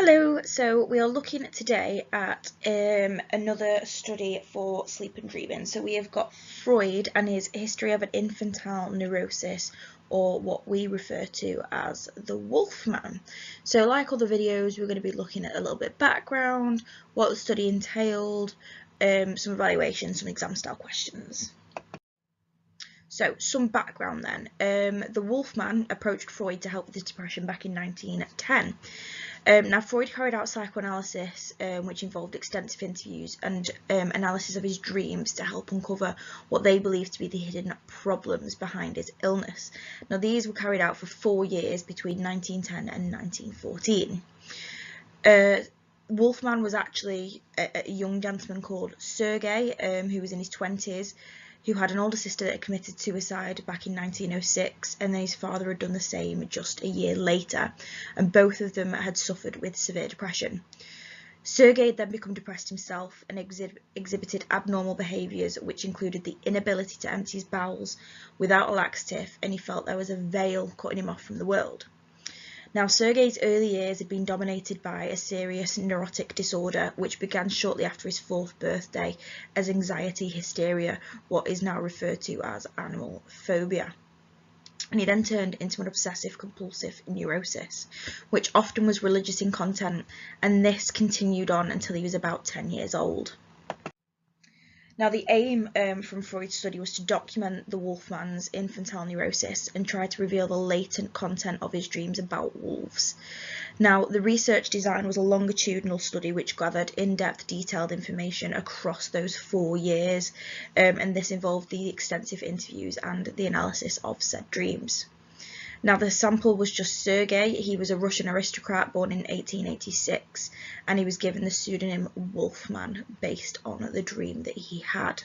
Hello, so we are looking today at another study for sleep and dreaming. So we have got Freud and his history of an infantile neurosis, or what we refer to as the Wolfman. So like other videos, we're going to be looking at a little bit of background, what the study entailed, some evaluations, some exam style questions. So, some background then. The Wolfman approached Freud to help with his depression back in 1910. Now, Freud carried out psychoanalysis, which involved extensive interviews and analysis of his dreams to help uncover what they believed to be the hidden problems behind his illness. Now, these were carried out for 4 years between 1910 and 1914. Wolfman was actually a young gentleman called Sergei, who was in his 20s, who had an older sister that had committed suicide back in 1906, and then his father had done the same just a year later, and both of them had suffered with severe depression. Sergei had then become depressed himself and exhibited abnormal behaviours, which included the inability to empty his bowels without a laxative, and he felt there was a veil cutting him off from the world. Now, Sergei's early years had been dominated by a serious neurotic disorder, which began shortly after his 4th birthday as anxiety hysteria, what is now referred to as animal phobia. And he then turned into an obsessive-compulsive neurosis, which often was religious in content, and this continued on until he was about 10 years old. Now, the aim from Freud's study was to document the Wolfman's infantile neurosis and try to reveal the latent content of his dreams about wolves. Now, the research design was a longitudinal study which gathered in-depth detailed information across those 4 years, and this involved the extensive interviews and the analysis of said dreams. Now, the sample was just Sergei. He was a Russian aristocrat born in 1886, and he was given the pseudonym Wolfman based on the dream that he had.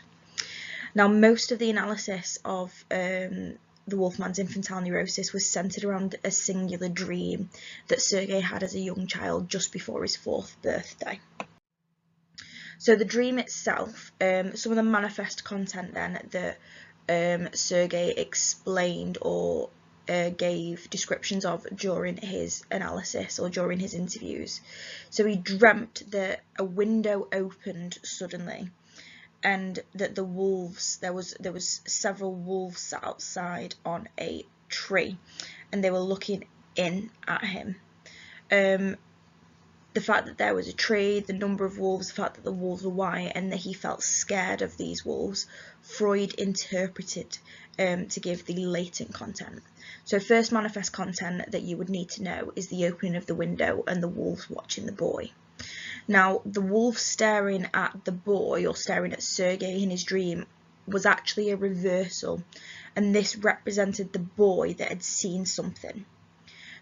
Now, most of the analysis of the Wolfman's infantile neurosis was centered around a singular dream that Sergei had as a young child just before his 4th birthday. So the dream itself, some of the manifest content then that Sergei explained or gave descriptions of during his analysis or during his interviews. So he dreamt that a window opened suddenly, and that the wolves, there was several wolves sat outside on a tree, and they were looking in at him. The fact that there was a tree, the number of wolves, the fact that the wolves were white, and that he felt scared of these wolves, Freud interpreted to give the latent content. So first manifest content that you would need to know is the opening of the window and the wolves watching the boy. Now, the wolf staring at the boy, or staring at Sergei in his dream, was actually a reversal, and this represented the boy that had seen something.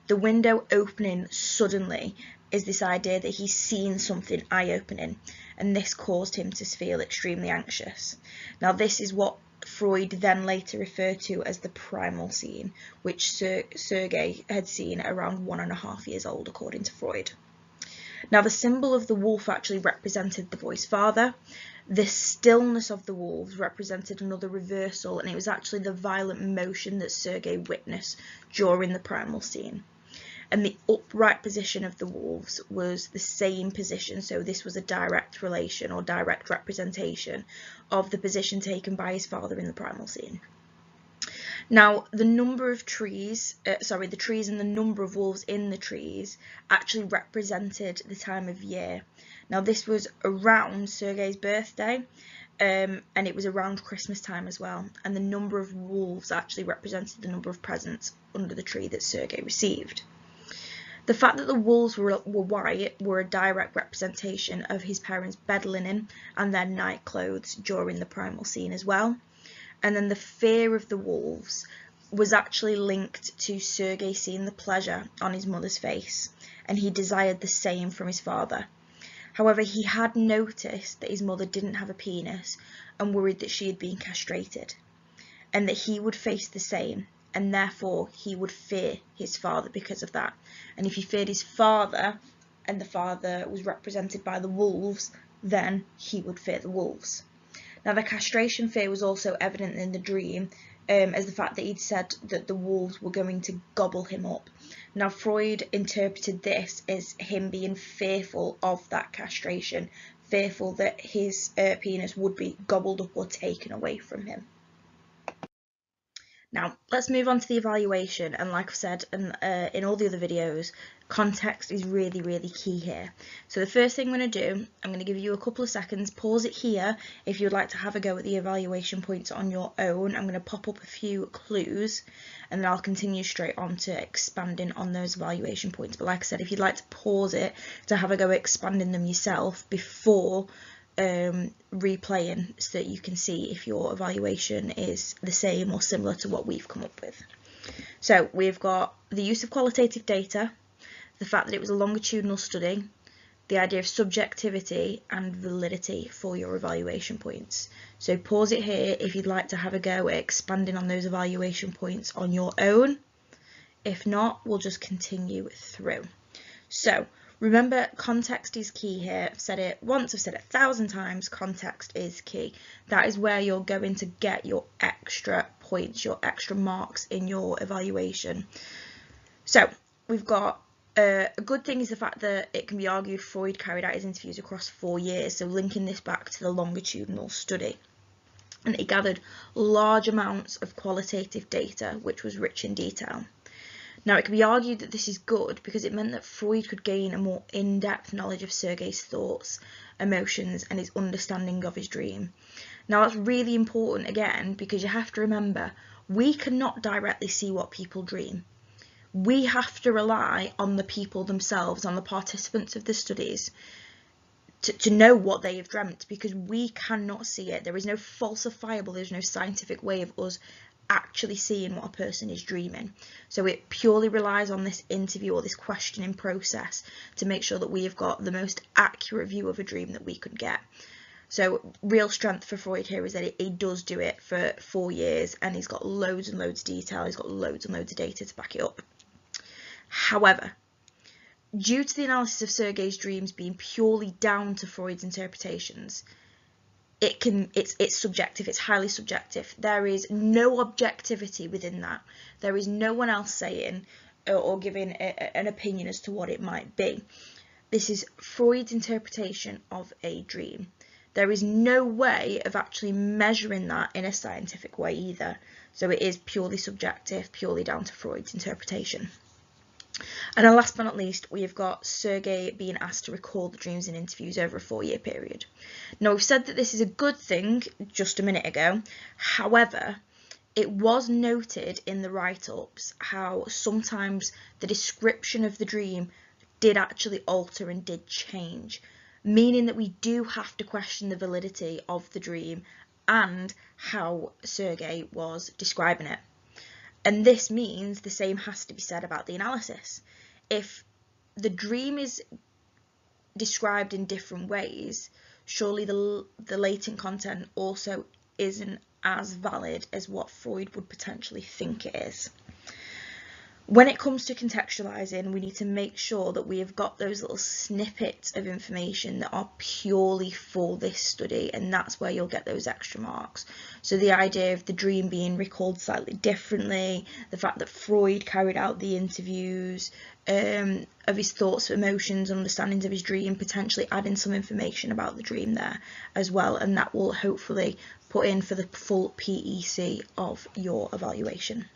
The window opening suddenly is this idea that he's seen something eye-opening, and this caused him to feel extremely anxious. Now, this is what Freud then later referred to as the primal scene, which Sergei had seen around 1.5 years old, according to Freud. Now, the symbol of the wolf actually represented the boy's father. The stillness of the wolves represented another reversal, and it was actually the violent motion that Sergei witnessed during the primal scene. And the upright position of the wolves was the same position, so this was a direct relation or direct representation of the position taken by his father in the primal scene. Now, the number of trees, the trees and the number of wolves in the trees actually represented the time of year. Now, this was around Sergei's birthday, and it was around Christmas time as well, and the number of wolves actually represented the number of presents under the tree that Sergei received. The fact that the wolves were white were a direct representation of his parents' bed linen and their night clothes during the primal scene as well. And then the fear of the wolves was actually linked to Sergei seeing the pleasure on his mother's face, and he desired the same from his father. However, he had noticed that his mother didn't have a penis and worried that she had been castrated, and that he would face the same, and therefore he would fear his father because of that. And if he feared his father, and the father was represented by the wolves, then he would fear the wolves. Now, the castration fear was also evident in the dream, as the fact that he'd said that the wolves were going to gobble him up. Now, Freud interpreted this as him being fearful of that castration, fearful that his penis would be gobbled up or taken away from him. Now, let's move on to the evaluation, and like I've said in all the other videos, context is really, really key here. So the first thing I'm going to do, I'm going to give you a couple of seconds, pause it here if you'd like to have a go at the evaluation points on your own. I'm going to pop up a few clues, and then I'll continue straight on to expanding on those evaluation points. But like I said, if you'd like to pause it to have a go at expanding them yourself before replaying, so that you can see if your evaluation is the same or similar to what we've come up with. So we've got the use of qualitative data, the fact that it was a longitudinal study, the idea of subjectivity and validity for your evaluation points. So pause it here if you'd like to have a go at expanding on those evaluation points on your own. If not, we'll just continue through. So remember, context is key here. I've said it once, I've said it 1,000 times, context is key. That is where you're going to get your extra points, your extra marks in your evaluation. So we've got a good thing is the fact that it can be argued Freud carried out his interviews across 4 years, so linking this back to the longitudinal study. And he gathered large amounts of qualitative data, which was rich in detail. Now, it can be argued that this is good because it meant that Freud could gain a more in-depth knowledge of Sergei's thoughts, emotions, and his understanding of his dream. Now, that's really important again because you have to remember, we cannot directly see what people dream. We have to rely on the people themselves, on the participants of the studies, to know what they have dreamt, because we cannot see it. There is no falsifiable, there's no scientific way of us actually seeing what a person is dreaming. So it purely relies on this interview or this questioning process to make sure that we have got the most accurate view of a dream that we could get. So real strength for Freud here is that he does do it for 4 years, and he's got loads and loads of detail, he's got loads and loads of data to back it up. However, due to the analysis of Sergei's dreams being purely down to Freud's interpretations, it's subjective, it's highly subjective. There is no objectivity within that. There is no one else saying or giving an opinion as to what it might be. This is Freud's interpretation of a dream. There is no way of actually measuring that in a scientific way either. So it is purely subjective, purely down to Freud's interpretation. And then last but not least, we've got Sergei being asked to recall the dreams in interviews over a 4-year period. Now, we've said that this is a good thing just a minute ago. However, it was noted in the write-ups how sometimes the description of the dream did actually alter and did change, meaning that we do have to question the validity of the dream and how Sergei was describing it. And this means the same has to be said about the analysis. If the dream is described in different ways, surely the latent content also isn't as valid as what Freud would potentially think it is. When it comes to contextualizing, we need to make sure that we have got those little snippets of information that are purely for this study, and that's where you'll get those extra marks. So the idea of the dream being recalled slightly differently, the fact that Freud carried out the interviews, of his thoughts, emotions, understandings of his dream, potentially adding some information about the dream there as well, and that will hopefully put in for the full PEC of your evaluation.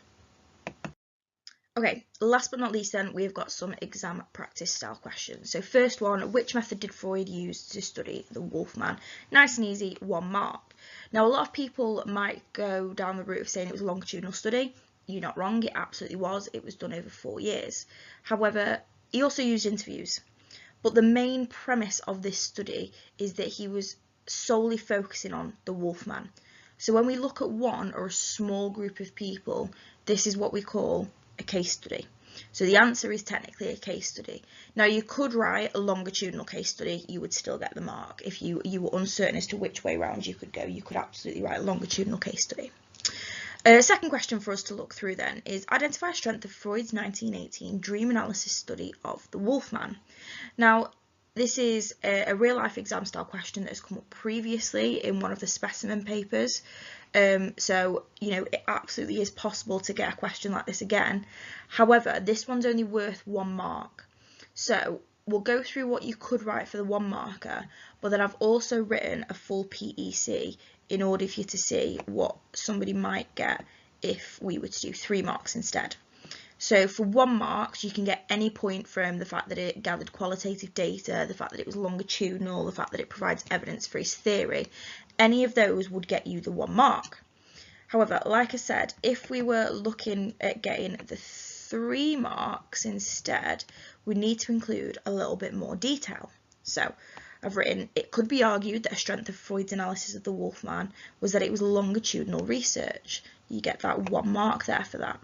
Okay, last but not least then, we've got some exam practice style questions. So first one, which method did Freud use to study the Wolfman? Nice and easy, 1 mark. Now, a lot of people might go down the route of saying it was a longitudinal study. You're not wrong, it absolutely was. It was done over 4 years. However, he also used interviews. But the main premise of this study is that he was solely focusing on the Wolfman. So when we look at one or a small group of people, this is what we call a case study. So the answer is technically a case study. Now, you could write a longitudinal case study, you would still get the mark. If you were uncertain as to which way round you could go, you could absolutely write a longitudinal case study. Second question for us to look through then is identify strength of Freud's 1918 dream analysis study of the Wolfman. Now, this is a real life exam style question that has come up previously in one of the specimen papers. So, you know, it absolutely is possible to get a question like this again. However, this one's only worth 1 mark. So we'll go through what you could write for the 1 marker, but then I've also written a full PEC in order for you to see what somebody might get if we were to do 3 marks instead. So for 1 mark, you can get any point from the fact that it gathered qualitative data, the fact that it was longitudinal, the fact that it provides evidence for his theory. Any of those would get you the 1 mark. However, like I said, if we were looking at getting the 3 marks instead, we need to include a little bit more detail. So I've written, it could be argued that a strength of Freud's analysis of the Wolfman was that it was longitudinal research. You get that 1 mark there for that.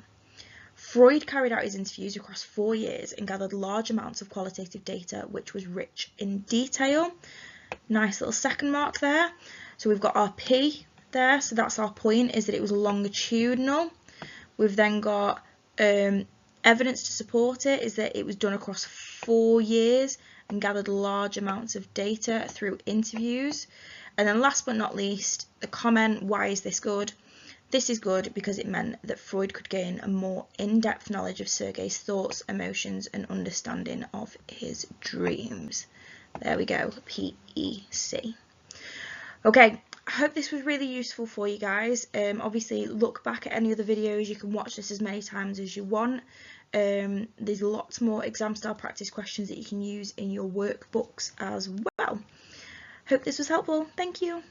Freud carried out his interviews across 4 years and gathered large amounts of qualitative data which was rich in detail. Nice little 2nd mark there. So we've got our P there, so that's our point, is that it was longitudinal. We've then got evidence to support it, is that it was done across 4 years and gathered large amounts of data through interviews. And then last but not least, the comment, why is this good? This is good because it meant that Freud could gain a more in-depth knowledge of Sergei's thoughts, emotions and understanding of his dreams. There we go, PEC. Okay, I hope this was really useful for you guys. Obviously, look back at any other videos. You can watch this as many times as you want. There's lots more exam style practice questions that you can use in your workbooks as well. Hope this was helpful. Thank you.